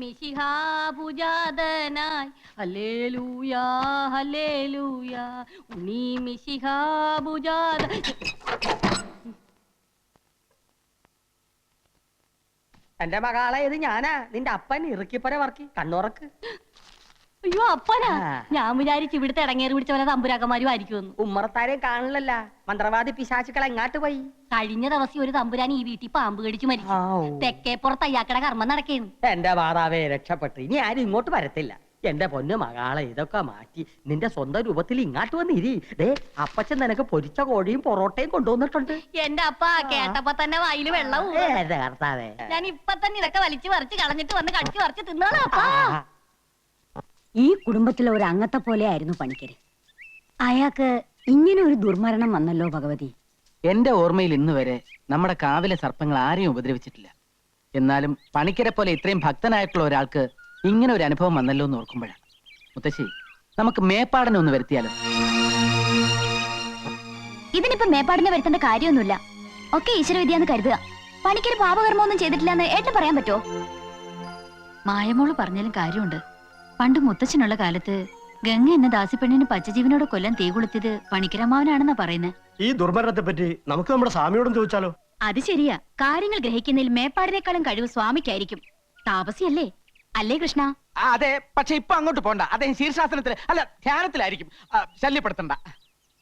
മിശിഹാ പൂജാതനായി ഹല്ലേലൂയാ ഹല്ലേലൂയാ ഉണ്ണി മിശിഹാ പൂജാത. എന്റെ മകളെ ഇത് ഞാനാ, നിന്റെ അപ്പൻ ഇറുക്കിപ്പര വർക്കി കണ്ണുറക്ക്. അയ്യോ അപ്പനാ, ഞാൻ വിചാരിച്ചു ഇവിടുത്തെ ഇടങ്ങേറി പിടിച്ച പോലെ തമ്പുരാക്കന്മാരും ആയിരിക്കുമെന്ന്. ഉമ്മറത്താരെയും കാണില്ലല്ല, മന്ത്രവാദി പിശാചുക്കൾ എങ്ങാട്ട് പോയി? കഴിഞ്ഞ ദിവസം ഒരു തമ്പുരാൻ ഈ വീട്ടിൽ പാമ്പ് കടിച്ചു മരിച്ചു. തെക്കേപ്പുറത്ത് അയ്യാക്കടെ കർമ്മം നടക്കേന്ന്. എന്റെ മാതാവേ രക്ഷപ്പെട്ടു, ഇനി ആരും ഇങ്ങോട്ട് വരത്തില്ല. എന്റെ പൊന്നു മകളെ ഇതൊക്കെ മാറ്റി നിന്റെ സ്വന്തം രൂപത്തിൽ ഇങ്ങാട്ട് വന്നിരി. അപ്പച്ചൻ നിനക്ക് പൊരിച്ച കോഴിയും പൊറോട്ടയും കൊണ്ടുവന്നിട്ടുണ്ട്. എന്റെ അപ്പ കേട്ടപ്പോ തന്നെ വായില് വെള്ളവും. ഞാൻ ഇപ്പൊ തന്നെ ഇതൊക്കെ വലിച്ചു പറിച്ച് കളഞ്ഞിട്ട് വന്ന് കടിച്ചു പറിച്ച് തിന്നോളാം അപ്പാ. ഈ കുടുംബത്തിലെ ഒരു അംഗത്തെ പോലെ ആയിരുന്നു പണിക്കര്. അയാൾക്ക് ഇങ്ങനെ ഒരു ദുർമരണം വന്നല്ലോ ഭഗവതി. എന്റെ ഓർമ്മയിൽ ഇന്ന് വരെ നമ്മുടെ കാവിലെ സർപ്പങ്ങൾ ആരെയും ഉപദ്രവിച്ചിട്ടില്ല. എന്നാലും പണിക്കരെ പോലെ ഇത്രയും ഭക്തനായിട്ടുള്ള ഒരാൾക്ക് ഇങ്ങനെ ഒരു അനുഭവം വന്നല്ലോ എന്ന് ഓർക്കുമ്പോഴാണ്. മുത്തശ്ശി, നമുക്ക് മേപ്പാടനെ ഒന്ന് വരുത്തിയാലോ? ഇതിനിപ്പോ മേപ്പാടിനെ വരുത്തേണ്ട കാര്യമൊന്നുമില്ല. ഒക്കെ ഈശ്വരവിദ്യാന്ന് കരുതുക. പണിക്കര് പാപകർമ്മമൊന്നും ചെയ്തിട്ടില്ല എന്ന് ഏട്ടൻ പറയാൻ പറ്റുമോ? മായമോള് പറഞ്ഞാലും കാര്യമുണ്ട്. പണ്ട് മുത്തച്ഛനുള്ള കാലത്ത് ഗംഗ എന്ന ദാസിപ്പെണ്ണിന് പച്ചജീവനോട് കൊല്ലം തീ കൊളുത്തിയത് പണിക്കരമാവനാണെന്നാ പറയുന്നത്. ഈ ദുർമരണത്തെ പറ്റി നമുക്ക് നമ്മുടെ സ്വാമിയോടും ചോദിച്ചാലോ? അത് ശരിയാ. കാര്യങ്ങൾ ഗ്രഹിക്കുന്നതിൽ മേപ്പാടിനേക്കാളും കഴിവ് സ്വാമിക്കായിരിക്കും. താപസിയല്ലേ അല്ലേ കൃഷ്ണ? അതെ, പക്ഷെ ഇപ്പൊ അങ്ങോട്ട് പോണ്ട. അദ്ദേഹം ശീർഷാസനത്തിൽ അല്ല ധ്യാനത്തിലായിരിക്കും. ശല്യപ്പെടുത്തണ്ട.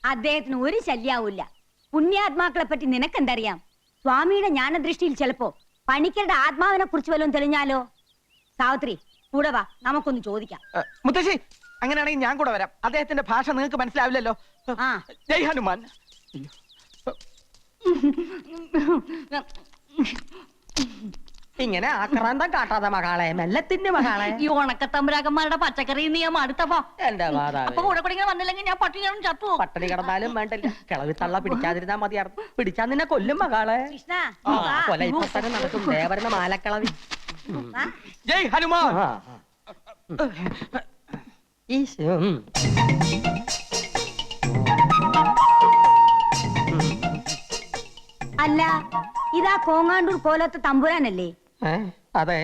അദ്ദേഹത്തിന് ഒരു ശല്യാവൂല്ല. പുണ്യാത്മാക്കളെ പറ്റി നിനക്കെന്തറിയാം? സ്വാമിയുടെ ജ്ഞാനദൃഷ്ടിയിൽ ചിലപ്പോ പണിക്കരുടെ ആത്മാവിനെ കുറിച്ച് വല്ലതും തെളിഞ്ഞാലോ? സാവിത്രി കൂടെ വാ, നമുക്കൊന്ന് ചോദിക്കാം. മുത്തശ്ശി, അങ്ങനെയാണെങ്കിൽ ഞാൻ കൂടെ വരാം. അദ്ദേഹത്തിന്റെ ഭാഷ നിങ്ങൾക്ക് മനസ്സിലാവില്ലല്ലോ. ജയ് ഹനുമാൻ. ഇങ്ങനെ ആക്രാന്തം കാട്ടാതെ മകളെ, മെല്ലത്തിന്റെ മകളെ. ഈ ഉണക്കത്തമ്പുരാക്കന്മാരുടെ പച്ചക്കറി നീ അടുത്തപ്പോ എന്റെ മാതാവേ, അപ്പൊ കൂടെ കൂടെ ഇങ്ങനെ വന്നില്ലെങ്കിൽ ഞാൻ പട്ടിണി ചത്തു. പട്ടണി കിടന്നാലും വേണ്ടില്ല, കിളവി തള്ള പിടിക്കാതിരുന്നാ മതിയായിരുന്നു. പിടിച്ചാ നിന്നെ കൊല്ലും മകളെ. കൃഷ്ണ കൊല ഇപ്പൊ തന്നെ നടക്കും. ദേവരുടെ മാലക്കിളവി. ജയ് ഹനുമാൻ. അല്ല, ഇതാ കോങ്ങാണ്ടൂർ കോലത്തെ തമ്പുരാനല്ലേ? അതെ.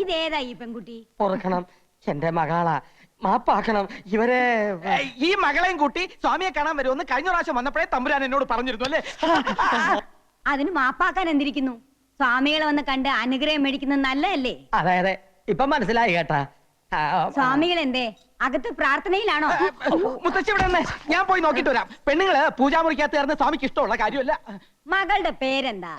ഇതേതാ ഈ പെൺകുട്ടി? ഓർക്കണം, എന്റെ മകളാ, മാപ്പാക്കണം. ഇവരെ ഈ മകളെയും കൂട്ടി സ്വാമിയെ കാണാൻ വരുമെന്ന് കഴിഞ്ഞ പ്രാവശ്യം വന്നപ്പോഴേ തമ്പുരാൻ എന്നോട് പറഞ്ഞിരുന്നു അല്ലേ? അതിന് മാപ്പാക്കാൻ എന്തിരിക്കുന്നു? സ്വാമികളെ വന്ന് കണ്ട് അനുഗ്രഹം മേടിക്കുന്നത് നല്ലതല്ലേ? അതെ അതെ, ഇപ്പൊ മനസ്സിലായി കേട്ടാ. സ്വാമികൾ എന്തേ അകത്ത് പ്രാർത്ഥനയിലാണോ? മുത്തശ്ശി ഇവിടെ നിന്ന് ഞാൻ പോയി നോക്കിട്ട് വരാം. പെണ്ണുങ്ങള് പൂജാമുറിക്കകത്ത് ചേർന്ന് സ്വാമിക്ക് ഇഷ്ടമുള്ള കാര്യമല്ല. മകളുടെ പേരെന്താ?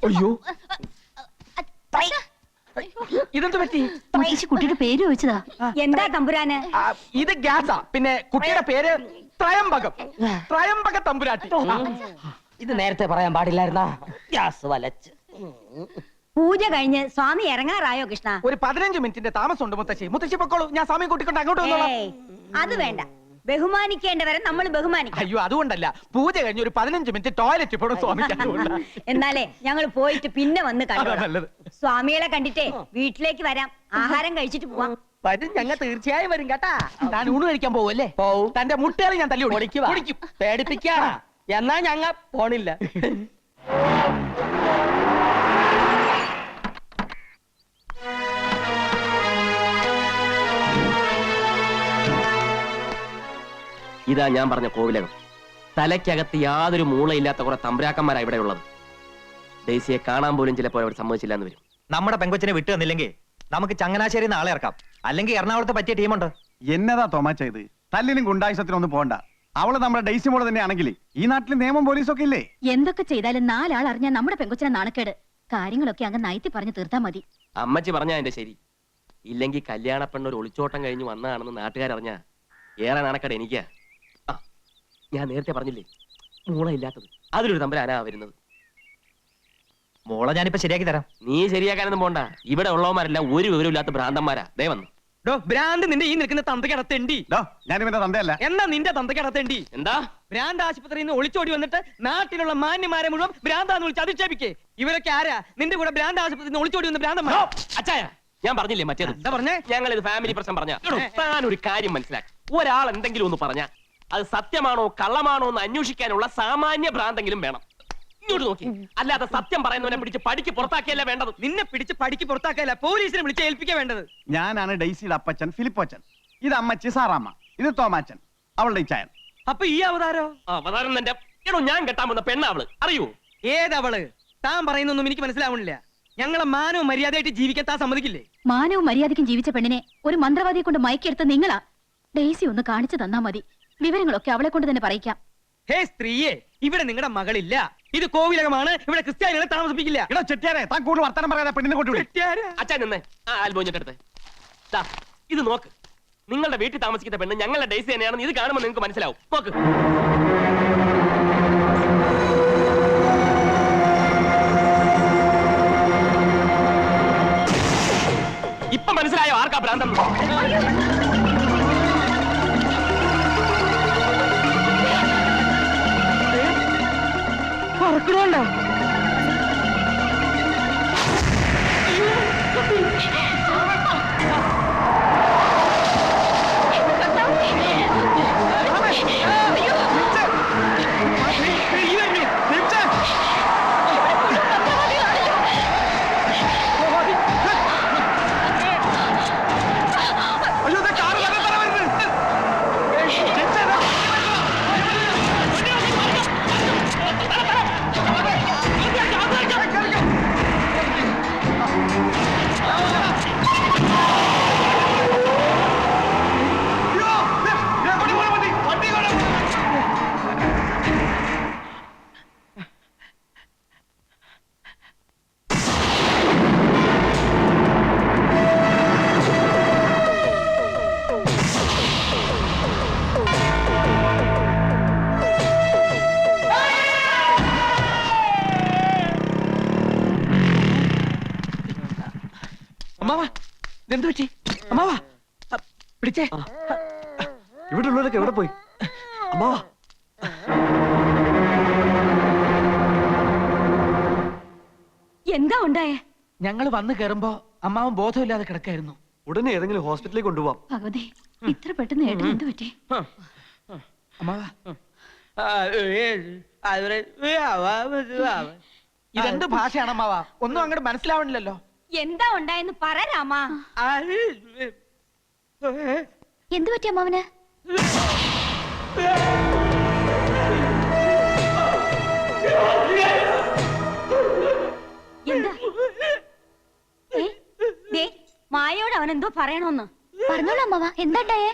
അയ്യോ, ഇതെന്ത് പറ്റി? മുത്തശ്ശി കുട്ടിയുടെ പേര് ചോദിച്ചതാ. എന്താ തമ്പുരാന്? ഇത് ഗ്യാസാ. പിന്നെ കുട്ടിയുടെ പേര് ത്രയംബകം. ത്രയംബക തമ്പുരാട്ടി. ഇത് നേരത്തെ പറയാൻ പാടില്ലായിരുന്നാ? ഗ്യാസ് വലച്ച്. പൂജ കഴിഞ്ഞ് സ്വാമി ഇറങ്ങാറായോ കൃഷ്ണ? ഒരു 15 മിനിറ്റിന്റെ താമസമുണ്ട് മുത്തശ്ശി. മുത്തശ്ശി പൊക്കോളൂ, ഞാൻ സ്വാമി കൂട്ടിക്കൊണ്ട് അങ്ങോട്ട് വന്നോളാം. അത് വേണ്ട, ബഹുമാനിക്കേണ്ടവരെ നമ്മൾ ബഹുമാനിക്കും. അയ്യോ, അതുകൊണ്ടല്ല. പൂജ കഴിഞ്ഞ് ഒരു 15 മിനിറ്റ് ടോയ്ലറ്റ് പോണം സ്വാമിക്ക്. എന്നാലേ ഞങ്ങൾ പോയിട്ട് പിന്നെ വന്ന് കണ്ടു. നല്ലത്. സ്വാമികളെ കണ്ടിട്ടേ വീട്ടിലേക്ക് വരാം, ആഹാരം കഴിച്ചിട്ട് പോവാം. വരും, ഞങ്ങൾ തീർച്ചയായും വരും കേട്ടാ. താൻ ഊണ് കഴിക്കാൻ പോവല്ലേ? പോവും. തന്റെ മുട്ടേറി ഞാൻ തല്ലി ഓടിക്കും. പേടിപ്പിക്കാ. എന്നാ ഞങ്ങ പോണില്ല. ഇതാ ഞാൻ പറഞ്ഞ കോവിലകം. തലയ്ക്കകത്ത് യാതൊരു മൂളയില്ലാത്ത കുറെ തമ്പുരാക്കന്മാരാ ഇവിടെ ഉള്ളത്. ഡെയ്സിയെ കാണാൻ പോലും ചിലപ്പോൾ അവർ സമ്മതിച്ചില്ല എന്ന് വരും. നമ്മുടെ പെങ്കൊച്ചിനെ വിട്ടു തന്നില്ലെങ്കിൽ നമുക്ക് ചങ്ങനാശ്ശേരി നാളെ ഇറക്കാം. അല്ലെങ്കിൽ എറണാകുളത്ത് പറ്റിയ ടീമുണ്ട്. എന്നതാ തോമാച്ച ഇത്? തല്ലിനും ഗുണ്ടായുസത്തിനൊന്നും പോണ്ട. അവള് നമ്മുടെ ഡെയ്സി മോള് തന്നെയാണെങ്കിൽ ഈ നാട്ടിൽ നിയമം പോലീസൊക്കെ ഇല്ലേ? എന്തൊക്കെ ചെയ്താലും 4 ആൾ അറിഞ്ഞാൽ നമ്മുടെ പെങ്കൊച്ചിനെ നാണക്കേട്. കാര്യങ്ങളൊക്കെ അങ്ങ് നയത്തി പറഞ്ഞു തീർത്താ മതി. അമ്മച്ചി പറഞ്ഞാ എന്റെ ശരി. ഇല്ലെങ്കിൽ കല്യാണ പെണ്ണൊരു ഒളിച്ചോട്ടം കഴിഞ്ഞ് വന്നതാണെന്ന് നാട്ടുകാരറിഞ്ഞാ ഏറെ നാണക്കേട് എനിക്കാ. ഞാൻ നേരത്തെ പറഞ്ഞില്ലേ, മൂളയില്ലാത്തത്. അതിലൊരു തമ്പുരാനാ വരുന്നത്. മോളെ ഞാനിപ്പോ ശരിയാക്കി തരാം. നീ ശരിയാക്കാനൊന്നും പോണ്ട. ഇവിടെ ഉള്ളവന്മാരെല്ലാം ഒരു വിവരമില്ലാത്ത ഭ്രാന്തന്മാരാ. ദേ വന്നു. ഭ്രാന്ത് നിന്റെ ഈ നിൽക്കുന്ന തന്തക്കടത്തേണ്ടി. ഞാനിവന്റെ തന്തയല്ല. എന്നാ നിന്റെ തന്തക്കടത്തേണ്ടി. എന്താ? ഭ്രാന്ത് ആശുപത്രിയിൽ നിന്ന് ഒളിച്ചോടി വന്നിട്ട് നാട്ടിലുള്ള മാന്യമാരെ മുഴുവൻ ഭ്രാന്താന്ന് വിളിച്ച് അധിക്ഷേപിക്കേ. ഇവരൊക്കെ ആരാ? നിന്റെ കൂടെ ഭ്രാന്ത് ആശുപത്രിയിൽ നിന്ന് ഒളിച്ചോടി വന്ന ഭ്രാന്തന്മാർ. അച്ചായ, ഞാൻ പറഞ്ഞില്ലേ മറ്റേത്? എന്താ പറഞ്ഞേ? ഞങ്ങൾ ഇത് ഫാമിലി പ്രശ്നം പറഞ്ഞ. താൻ ഒരു കാര്യം മനസ്സിലാക്കി. ഒരാൾ എന്തെങ്കിലും ഒന്ന് പറഞ്ഞ അത് സത്യമാണോ കള്ളമാണോ എന്ന് അന്വേഷിക്കാനുള്ള സാമാന്യ ഭ്രാന്തെങ്കിലും വേണം. ഇങ്ങോട്ട് നോക്കി. അല്ലാതെ സത്യം പറയുന്നവനെ പിടിച്ച് പടിക്ക് പുറത്താക്കിയല്ല വേണ്ടത്. നിന്നെ പിടിച്ച് പടിക്ക് പുറത്താക്കല്ല, പോലീസിനെ വിളിച്ച് ഏൽപ്പിക്കാൻ വേണ്ടത്. ഞാനാണ് ഡെയ്സിയുടെ അപ്പച്ചൻ ഫിലിപ്പോച്ചൻ. ഇത് അമ്മച്ചി സാറാമ്മ. ഇത് തോമാച്ചൻ, അവളുടെ ഇച്ചായൻ. അപ്പൊ ഈ അവതാരോ? അവതാരം എന്റെ എടോ, ഞാൻ കെട്ടാൻ വന്ന പെണ്ണാവള്. അറിയൂ? ഏതവള്? താൻ പറയുന്നൊന്നും എനിക്ക് മനസ്സിലാവണില്ല. ഞങ്ങളെ മാനവും മര്യാദയായിട്ട് ജീവിക്കാൻ താൻ സമ്മതിക്കില്ലേ? മാനവും മര്യാദയ്ക്കും ജീവിച്ച പെണ്ണിനെ ഒരു മന്ത്രവാദിയെ കൊണ്ട് മയക്കെടുത്ത് നിങ്ങളാ. ഡെയ്സി ഒന്ന് കാണിച്ചു തന്നാ മതി. വിവരങ്ങളൊക്കെ അവളെ കൊണ്ട് തന്നെ പറയിക്കാം. ഹേ സ്ത്രീയെ, ഇവിടെ നിങ്ങളുടെ മകളില്ല. ഇത് കോവിലകമാണ്. ഇവിടെ ക്രിസ്ത്യാനികളെ താമസിപ്പിക്കില്ല. എടോ ചെട്ടിയാരെ, താൻ കൂടുതൽ വർത്തമാനം പറയാതെ പെണ്ണിനെ കൊണ്ടുവിടും. അച്ഛൻ നിന്നേ. ആ ആൽബോഞ്ഞിട്ട് എടുത്ത് ഇത് നോക്ക്. നിങ്ങളുടെ വീട്ടിൽ താമസിക്കുന്ന പെണ്ണ് ഞങ്ങളുടെ ഡെയ്സി തന്നെയാണെന്ന് ഇത് കാണുമ്പോൾ നിങ്ങൾക്ക് മനസ്സിലാവും. നോക്ക്. ഇപ്പൊ മനസ്സിലായോ ആർക്കാ ഭ്രാന്തം? പറക്കണോണ്ടോ? അമ്മാവാ, ഇതെന്ത് പറ്റി? അമ്മാവാ പിടിച്ചേ. ഇവിടെ ഉള്ളവരൊക്കെ എവിടെ പോയി? അമ്മാവാ, എന്താ ഉണ്ടായേ? ഞങ്ങൾ വന്നു കയറുമ്പോ അമ്മാവൻ ബോധമില്ലാതെ കിടക്കായിരുന്നു. ഉടനെ ഏതെങ്കിലും ഹോസ്പിറ്റലിൽ കൊണ്ടുപോവാം. ഭഗവതി, ഇത്ര പെട്ടെന്ന് ഏട്ടന് എന്ത് പറ്റി? അമ്മാവാ, ഇതെന്ത് ഭാഷയാണ് അമ്മാവാ? ഒന്നും അങ്ങോട്ട് മനസ്സിലാവണില്ലല്ലോ. എന്താ ഉണ്ടായെന്ന് പറ രാമാ. എന്തു പറ്റി അമ്മാവന്? എന്താ? ദേ, മായയോട് അവൻ എന്തോ പറയണോന്ന്. പറഞ്ഞോളൂ അമ്മാവ, എന്താണ്ടായേ?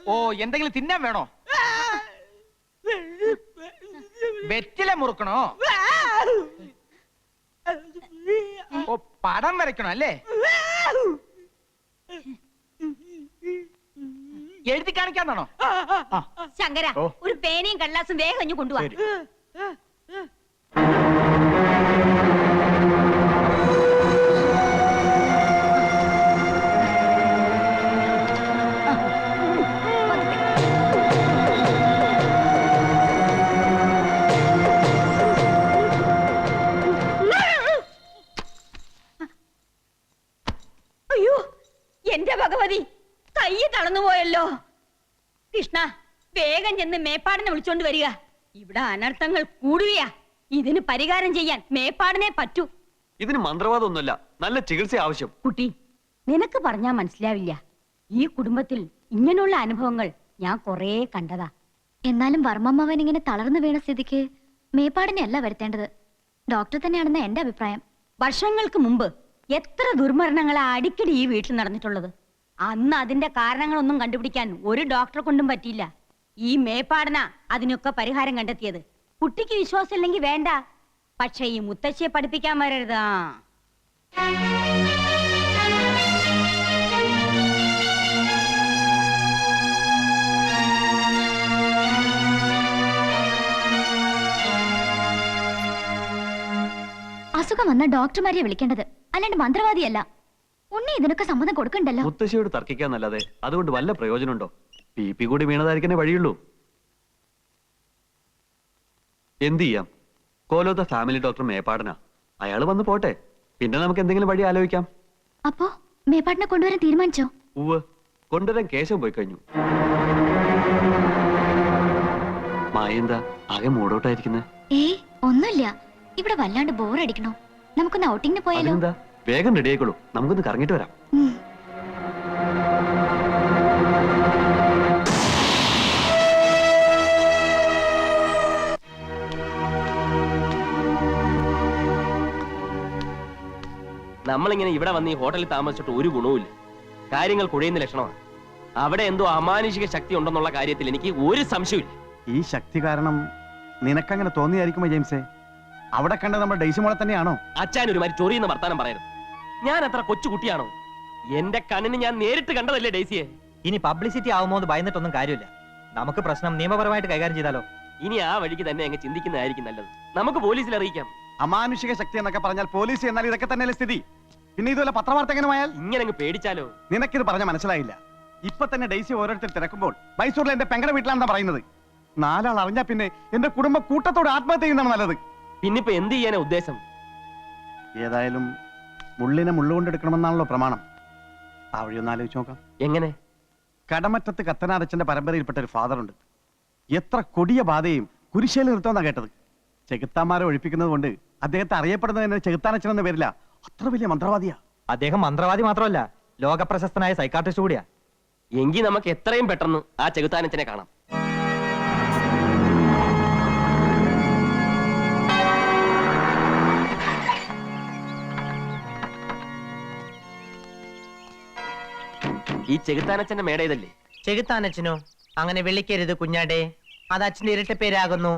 ഓ, എന്തെങ്കിലും തിന്നാൻ വേണോ? വെറ്റില മുറുക്കണോ? ഓ, പടം വരയ്ക്കണോ അല്ലേ? എഴുതി കാണിക്കാന്നാണോ? ശങ്കര, ഒരു പേനയും കടലാസും വേഗം ഇഞ്ഞു കൊണ്ടുപോവാ. അയ്യോ, എന്റെ ഭഗവതി, കൈ തളർന്നുപോയല്ലോ. കൃഷ്ണ, വേഗം ചെന്ന് മേപ്പാടിനെ വിളിച്ചോണ്ട് വരിക. ഇവിടെ അനർത്ഥങ്ങൾ കൂടുകയാ. ഇതിന് പരിഹാരം ചെയ്യാൻ മേപ്പാടിനെ പറ്റൂ. ഇതിന് മന്ത്രവാദമൊന്നുമല്ല, നല്ല ചികിത്സ ആവശ്യം. കുട്ടി, നിനക്ക് പറഞ്ഞാ മനസ്സിലാവില്ല. ഈ കുടുംബത്തിൽ ഇങ്ങനെയുള്ള അനുഭവങ്ങൾ ഞാൻ കൊറേ കണ്ടതാ. എന്നാലും വർമ്മമ്മവൻ ഇങ്ങനെ തളർന്നു വീണ സ്ഥിതിക്ക് മേപ്പാടിനെ അല്ല വരുത്തേണ്ടത്, ഡോക്ടർ തന്നെയാണെന്ന് എന്റെ അഭിപ്രായം. വർഷങ്ങൾക്ക് മുമ്പ് എത്ര ദുർമരണങ്ങളാ അടിക്കടി ഈ വീട്ടിൽ നടന്നിട്ടുള്ളത്. അന്ന് അതിന്റെ കാരണങ്ങളൊന്നും കണ്ടുപിടിക്കാൻ ഒരു ഡോക്ടറെ കൊണ്ടും പറ്റിയില്ല. ഈ മേപ്പാടന അതിനൊക്കെ പരിഹാരം കണ്ടെത്തിയത്. കുട്ടിക്ക് വിശ്വാസം ഇല്ലെങ്കിൽ വേണ്ട, പക്ഷെ ഈ മുത്തശ്ശിയെ പഠിപ്പിക്കാൻ വരരുതാ. അസുഖം വന്ന ഡോക്ടർമാരെ വിളിക്കേണ്ടത്, അല്ലാണ്ട് മന്ത്രവാദിയല്ല. ഉണ്ണി ഇതിനൊക്കെ സമ്മതം കൊടുക്കണ്ടല്ലോ. മുത്തശ്ശിയോട് തർക്കിക്കാന്നല്ലാതെ അതുകൊണ്ട് വല്ല പ്രയോജനമുണ്ടോ? BP കൂടി വീണതായിരിക്കേ വഴിയുള്ളൂ. എന്ത് ചെയ്യാം? കോലോത്ത ഫാമിലി ഡോക്ടർ മേപ്പാടനാ. അയാള് വന്ന് പോട്ടെ, പിന്നെ നമുക്ക് എന്തെങ്കിലും വഴി ആലോചിക്കാം. അപ്പോ മേപ്പാടിനെ കൊണ്ടുവരാൻ തീരുമാനിച്ചോ? ഉവ്, കൊണ്ടുവരാൻ കേശവൻ പോയി കഴിഞ്ഞു. മായെന്താ ആകെ മൂടോട്ടായിരിക്കുന്നത്? ഏയ് ഒന്നുമില്ല, ഇവിടെ വല്ലാണ്ട് ബോറടിക്കണോ. നമുക്കൊന്ന് ഔട്ടിങ്ങിന് പോയാലോ? അതെന്താ, വേഗം റെഡി ആയിക്കോളൂ, നമുക്കൊന്ന് കറങ്ങിട്ട് വരാം. ഉം. നമ്മളിങ്ങനെ ഇവിടെ വന്ന് ഈ ഹോട്ടലിൽ താമസിച്ചിട്ട് ഒരു ഗുണവുമില്ല. കാര്യങ്ങൾ കുഴയുന്ന ലക്ഷണമാണ്. അവിടെ എന്തോ അമാനുഷിക ശക്തി ഉണ്ടെന്നുള്ള കാര്യത്തിൽ എനിക്ക് ഒരു സംശയമില്ല. ഈ ശക്തി കാരണം നിനക്കങ്ങനെ തോന്നിയായിരിക്കുമോ ജെയിംസേ? അവിടെ കണ്ട നമ്മുടെ ഡെയ്സി മോളെ തന്നെയാണോ? അച്ഛൻ ഒരുമാതിരി ചൊറിയുന്ന വർത്താനം പറയരുത്. ഞാൻ അത്ര കൊച്ചു കുട്ടിയാണോ? എന്റെ കണ്ണിന് ഞാൻ നേരിട്ട് കണ്ടതല്ലേ ഡെയ്സിയെ. ഇനി പബ്ലിസിറ്റി ആവുമോ എന്ന് ഭയന്നിട്ടൊന്നും കാര്യമില്ല. നമുക്ക് പ്രശ്നം നിയമപരമായിട്ട് കൈകാര്യം ചെയ്താലോ? ഇനി ആ വഴിക്ക് തന്നെ അങ്ങ് ചിന്തിക്കുന്നതായിരിക്കും നല്ലത്. നമുക്ക് പോലീസിൽ അറിയിക്കാം. അമാനുഷിക ശക്തി എന്നൊക്കെ പറഞ്ഞാൽ പോലീസ് എന്നാൽ ഇതൊക്കെ തന്നെയല്ലേ സ്ഥിതി. പിന്നെ ഇതുപോലെ പത്രവാർത്ത എങ്ങനെ ആയാൽ? ഇങ്ങനെ അങ്ങ് പേടിച്ചാലോ? നിനക്കിത് പറഞ്ഞ മനസ്സിലായില്ല. ഇപ്പൊ തന്നെ ഡെയ്സി ഓരോരുത്തർ തിരക്കുമ്പോൾ മൈസൂരിലെ എന്റെ പെങ്ങളുടെ വീട്ടിലാണെന്നാ പറയുന്നത്. 4 ആൾ അറിഞ്ഞാ പിന്നെ എന്റെ കുടുംബം കൂട്ടത്തോട് ആത്മഹത്യ ചെയ്യുന്നതാണ് നല്ലത്. പിന്നിപ്പോ എന്ത് ചെയ്യാനാ ഉദ്ദേശം? ഏതായാലും മുള്ളിനെ മുള്ളുകൊണ്ടെടുക്കണമെന്നാണല്ലോ പ്രമാണം. ആ വഴി ഒന്ന് ആലോചിച്ച് നോക്കാം. എങ്ങനെ? കടമറ്റത്ത് കത്തനാരച്ചന്റെ പരമ്പരയിൽപ്പെട്ട ഒരു ഫാദറുണ്ട്. എത്ര കൊടിയ ബാധയും കുരിശേൽ നിർത്തുമെന്നാ കേട്ടത്. ചെകുത്താന്മാരെ ഒഴിപ്പിക്കുന്നത് കൊണ്ട് അദ്ദേഹത്തെ അറിയപ്പെടുന്നത് ചെകുത്താനച്ചൻ എന്ന പേരില്ല. അത്ര വലിയ മന്ത്രവാദിയാ അദ്ദേഹം. മന്ത്രവാദി മാത്രമല്ല, ലോകപ്രശസ്തനായ സൈക്കാട്രിസ്റ്റ് കൂടിയാ. എങ്കിൽ നമുക്ക് എത്രയും പെട്ടെന്ന് ആ ചെകുത്താനച്ചനെ കാണാം. ഈ ചെകുത്താനച്ചന്റെ മേട ഇതല്ലേ? ചെകുത്താനച്ഛനോ? അങ്ങനെ വിളിക്കരുത് കുഞ്ഞാടെ, അത് അച്ഛന്റെ ഇരട്ട പേരാകുന്നു.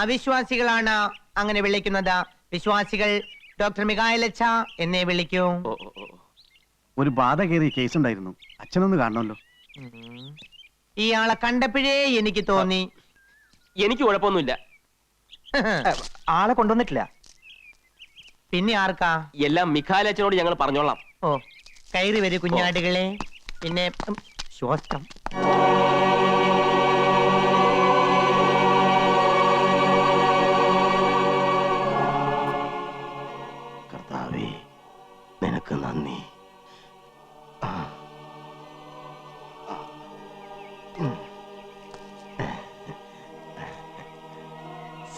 അവിശ്വാസികളാണ് അങ്ങനെ വിളിക്കുന്നത്. വിശ്വാസികൾ ഡോക്ടർ മികായലച്ച എന്നെ വിളിക്കൂ. ഒരു ബാധ കയറിയ കേസ് ഉണ്ടായിരുന്നു. അച്ഛനൊന്ന് കാണണമല്ലോ. ഇയാളെ കണ്ടപ്പോഴേ എനിക്ക് തോന്നി. എനിക്ക് കുഴപ്പമൊന്നുമില്ല. ആളെ കൊണ്ടുവന്നിട്ടില്ല. പിന്നെ ആർക്കാ? എല്ലാം മിഖാലച്ചനോട് ഞങ്ങൾ പറഞ്ഞോളാം. ഓ, കയറി വരൂ കുഞ്ഞാടുകളെ. പിന്നെ ശ്വാസം. കർത്താവേ, നിനക്ക് നന്ദി.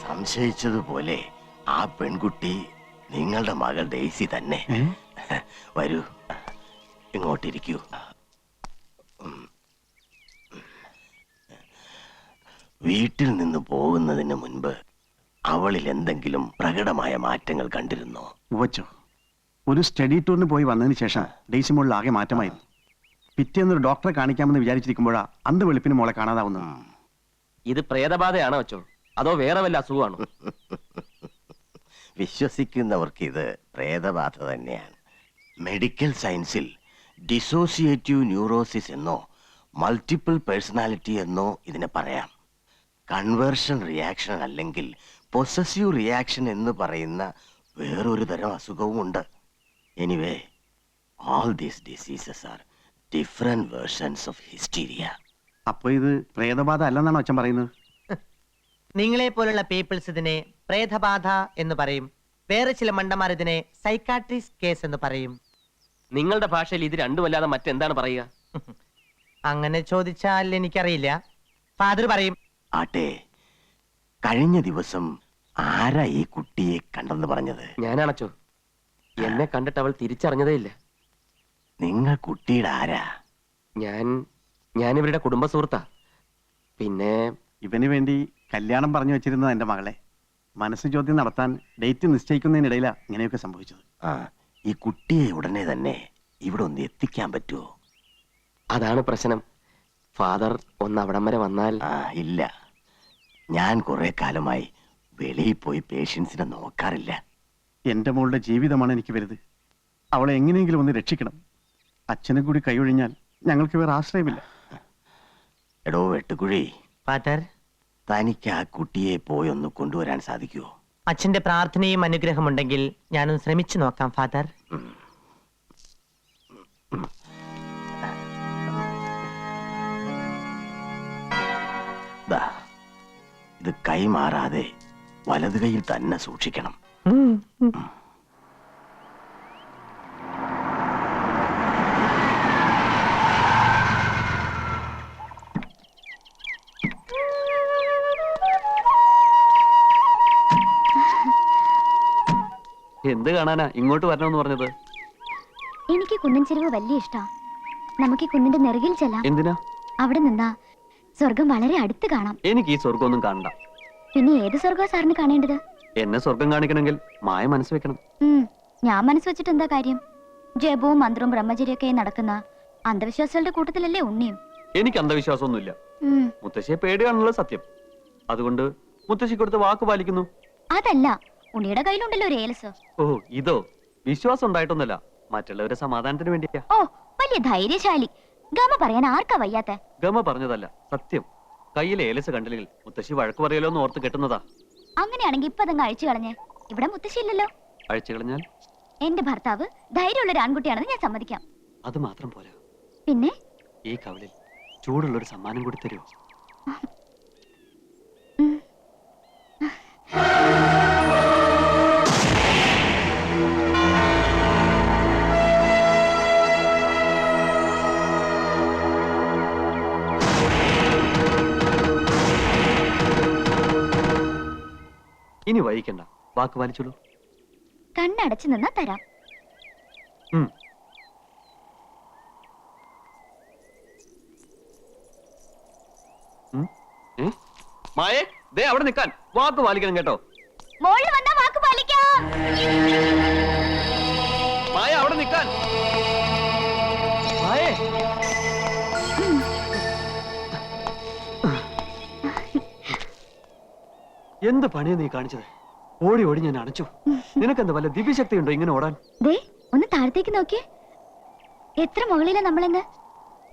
സംശയിച്ചതുപോലെ ആ പെൺകുട്ടി നിങ്ങളുടെ മകൾ ഡെയ്സി തന്നെ. വരൂ, ഇങ്ങോട്ടിരിക്കൂ. വീട്ടിൽ നിന്ന് പോകുന്നതിന് മുൻപ് അവളിൽ എന്തെങ്കിലും പ്രകടമായ മാറ്റങ്ങൾ കണ്ടിരുന്നോ? ഉവച്ചോ, ഒരു സ്റ്റഡി ടൂറിന് പോയി വന്നതിന് ശേഷം ഡെയ്സി മോളിൽ ആകെ മാറ്റമായിരുന്നു. പിറ്റേന്നൊരു ഡോക്ടറെ കാണിക്കാമെന്ന് വിചാരിച്ചിരിക്കുമ്പോഴാ അന്ത് വെളുപ്പിന് മോളെ കാണാതാവുന്നു. ഇത് പ്രേതബാധയാണോ വെച്ചോ, അതോ വേറെ വല്ല അസുഖമാണോ? വിശ്വസിക്കുന്നവർക്ക് ഇത് പ്രേതബാധ തന്നെയാണ്. മെഡിക്കൽ സയൻസിൽ ഡിസോസിയേറ്റീവ് ന്യൂറോസിസ് എന്നോ മൾട്ടിപ്പിൾ പേഴ്സണാലിറ്റി എന്നോ ഇതിനെ പറയാം. കൺവേർഷൻ റിയാക്ഷൻ അല്ലെങ്കിൽ പൊസസീവ് റിയാക്ഷൻ എന്ന് പറയുന്ന വേറൊരു തരം അസുഖവും ഉണ്ട്. Anyway, all these diseases are different versions of hysteria. അപ്പൊ ഇത് പ്രേതബാധ അല്ലെന്നാണോ അച്ഛൻ പറയുന്നത്? നിങ്ങളെ പോലുള്ള പീപ്പിൾസ് ഇതിനെ പ്രേതബാധ എന്ന് പറയും. വേറെ ചില മണ്ടന്മാർ ഇതിനെ സൈക്കാട്രിസ്റ്റ് കേസ് എന്ന് പറയും. നിങ്ങളുടെ ഭാഷയിൽ ഇത് രണ്ടുമല്ലാതെ മറ്റെന്താണ് പറയുക? അങ്ങനെ ചോദിച്ചാൽ എനിക്കറിയില്ല. ഫാദർ പറയും. ആട്ടെ, കഴിഞ്ഞ ദിവസം ആരാ ഈ കുട്ടിയെ കണ്ടെന്ന് പറഞ്ഞത്? ഞാനാണച്ചോ. എന്നെ കണ്ടിട്ട് അവൾ തിരിച്ചറിഞ്ഞതേ ഇല്ല. നിങ്ങൾ കുട്ടിയുടെ ആരാ? ഞാൻ ഇവരുടെ കുടുംബ സുഹൃത്താ. പിന്നെ ഇവന് വേണ്ടി കല്യാണം പറഞ്ഞു വെച്ചിരുന്നത് എന്റെ മകളെ. മനസ്സ് ചോദ്യം നടത്താൻ ഡേറ്റ് നിശ്ചയിക്കുന്നതിനിടയിലാ ഇങ്ങനെയൊക്കെ സംഭവിച്ചത്. ആ, ഈ കുട്ടിയെ ഉടനെ തന്നെ ഇവിടെ ഒന്ന് എത്തിക്കാൻ പറ്റുമോ? അതാണ് പ്രശ്നം. ഫാദർ ഒന്ന് അവിടം വരെ വന്നാൽ. ഇല്ല, ഞാൻ കുറെ കാലമായി വെളിയിൽ പോയി പേഷ്യൻസിനെ നോക്കാറില്ല. എന്റെ മോളുടെ ജീവിതമാണ് എനിക്ക് വലുത്. അവളെ എങ്ങനെയെങ്കിലും ഒന്ന് രക്ഷിക്കണം. അച്ഛനും കൂടി കൈയൊഴിഞ്ഞാൽ ഞങ്ങൾക്ക് വേറെ ആശ്രയമില്ല. എടോ വെട്ടുകുഴി, ഫാദർ, തനിക്ക് ആ കുട്ടിയെ പോയി ഒന്ന് കൊണ്ടുവരാൻ സാധിക്കുമോ? അച്ഛന്റെ പ്രാർത്ഥനയും അനുഗ്രഹമുണ്ടെങ്കിൽ ഞാനൊന്ന് ശ്രമിച്ചു നോക്കാം ഫാദർ. ഇത് കൈമാറാതെ വലത് കൈയിൽ തന്നെ സൂക്ഷിക്കണം. എന്ത് കാണാനാ ഇങ്ങോട്ട് വരണമെന്ന് പറഞ്ഞത്? എനിക്ക് കുന്നിൻ ചെരുവ് വലിയ ഇഷ്ടാ. നമുക്ക് ഈ കുന്നിന്റെ നെറുകിൽ ചെല്ലാം. എന്തിനാ? അവിടെ നിന്നാ സ്വർഗം വളരെ അടുത്ത് കാണാം. എനിക്ക് ഈ സ്വർഗമൊന്നും കാണണ്ട. പിന്നെ ഏത് സ്വർഗം സാറിന് കാണേണ്ടത്? എന്നെ സ്വർഗം കാണിക്കണമെങ്കിൽ മായ മനസ്സ് വെക്കണം. ഞാൻ മനസ്സ് വെച്ചിട്ട് എന്താ കാര്യം? ജപവും മന്ത്രവും ബ്രഹ്മചര്യൊക്കെ നടക്കുന്ന അന്ധവിശ്വാസികളുടെ കൂട്ടത്തിലല്ലേ ഉണ്ണിയും? എനിക്ക് അന്ധവിശ്വാസമൊന്നുമില്ല. മുത്തശ്ശിയെ പേടിയാണല്ലോ സത്യം. അതുകൊണ്ട് മുത്തശ്ശി കൊടുത്ത് വാക്ക് പാലിക്കുന്നു. അതല്ല, ഉണ്ണിയുടെ കയ്യിലുണ്ടല്ലോ ഒരു ഏലസ്. ഓ ഇതോ? വിശ്വാസം ഉണ്ടായിട്ടൊന്നല്ല, മറ്റുള്ളവരുടെ സമാധാനത്തിന് വേണ്ടിയാ. ഓ വലിയ ധൈര്യശാലി. ഗമ പറയാൻ ആർക്കാ വയ്യാത്ത? ഗമ പറഞ്ഞതല്ല, സത്യം. കയ്യിൽ ഏലസ് കണ്ടില്ലെങ്കിൽ മുത്തശ്ശി വഴക്ക് പറയലോ എന്ന് ഓർത്ത് കെട്ടുന്നതാ. അങ്ങനെയാണെങ്കിൽ ഇപ്പൊ അതങ്ങ് അഴിച്ചു കളഞ്ഞേ. ഇവിടെ മുത്തശ്ശി ഇല്ലല്ലോ. അഴിച്ചു കളഞ്ഞാൽ എന്റെ ഭർത്താവ് ധൈര്യമുള്ള ഒരു ആൺകുട്ടിയാണെന്ന് ഞാൻ സമ്മതിക്കാം. അത് മാത്രം പോരാ, പിന്നെ ഈ കവളിൽ ചൂടുള്ളൊരു സമ്മാനം കൂടി തരുമോ? ഇനി വൈകിക്കണ്ട, വാക്ക് പാലിച്ചോളൂ. കണ്ണടച്ചു നിന്നാ തരാം. മായേ, ദേ അവിടെ നിൽക്കാൻ. വാക്ക് പാലിക്കണം കേട്ടോ. മോളിൽ വന്നാ വാക്ക് പാലിക്കാം. മായ അവിടെ നിൽക്കാൻ. മായേ, എന്ത് പണിയാ നീ കാണിച്ചത്? ഓടി ഓടി ഞാൻ അടച്ചു. നിനക്കെന്താ വല്ല ദിവ്യശക്തി ഉണ്ടോ ഇങ്ങനെ ഓടാൻ? ദേ ഒന്ന് താഴത്തേക്ക് നോക്കിയേ. എത്ര മുകളിലാ നമ്മളെന്ന്.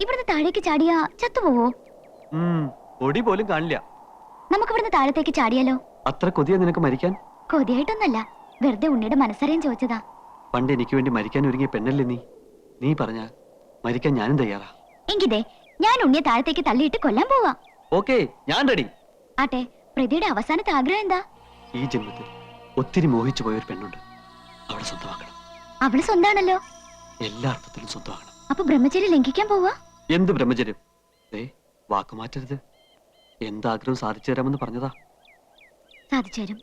ഇവിടുന്ന് താഴേക്ക് ചാടിയാ ചത്തുപോവോ? പൊടി പോലും കാണില്ല. നമുക്ക് ഇവിടുന്ന് താഴത്തേക്ക് ചാടിയാലോ? അത്ര കൊതിയാ നിനക്ക് മരിക്കാൻ? കൊതിയായിട്ടൊന്നല്ല, വെറുതെ ഉണ്ണിയുടെ മനസ്സറിയാൻ ചോദിച്ചതാ. പണ്ട് എനിക്ക് വേണ്ടി മരിക്കാൻ ഒരുങ്ങിയ പെണ്ണല്ലേ നീ. നീ പറഞ്ഞ മരിക്കാൻ ഞാനും തയ്യാറാ. എങ്കിതേ ഞാൻ ഉണ്ണിയെ താഴത്തേക്ക് തള്ളിയിട്ട് കൊല്ലാൻ പോവാ. ഓക്കേ, ഞാൻ റെഡി. ആട്ടെ, പ്രതിയുടെ അവസാനത്തെ ആഗ്രഹം എന്താ? ഈ ജന്മത്തിൽ ഒത്തിരി മോഹിച്ചു പോയ ഒരു പെണ്ണുണ്ട്, അവളെ സ്വന്തമാക്കണം. അവള് സ്വന്താണല്ലോ. എല്ലാ അർത്ഥത്തിലും സ്വന്തമാക്കണം. അപ്പൊ ബ്രഹ്മചര്യം ലംഘിക്കാൻ പോവാ? എന്ത് ബ്രഹ്മചര്യം? വാക്കുമാറ്റരുത്. എന്താഗ്രഹം സാധിച്ചു തരാമെന്ന് പറഞ്ഞതാ. സാധിച്ചു തരും.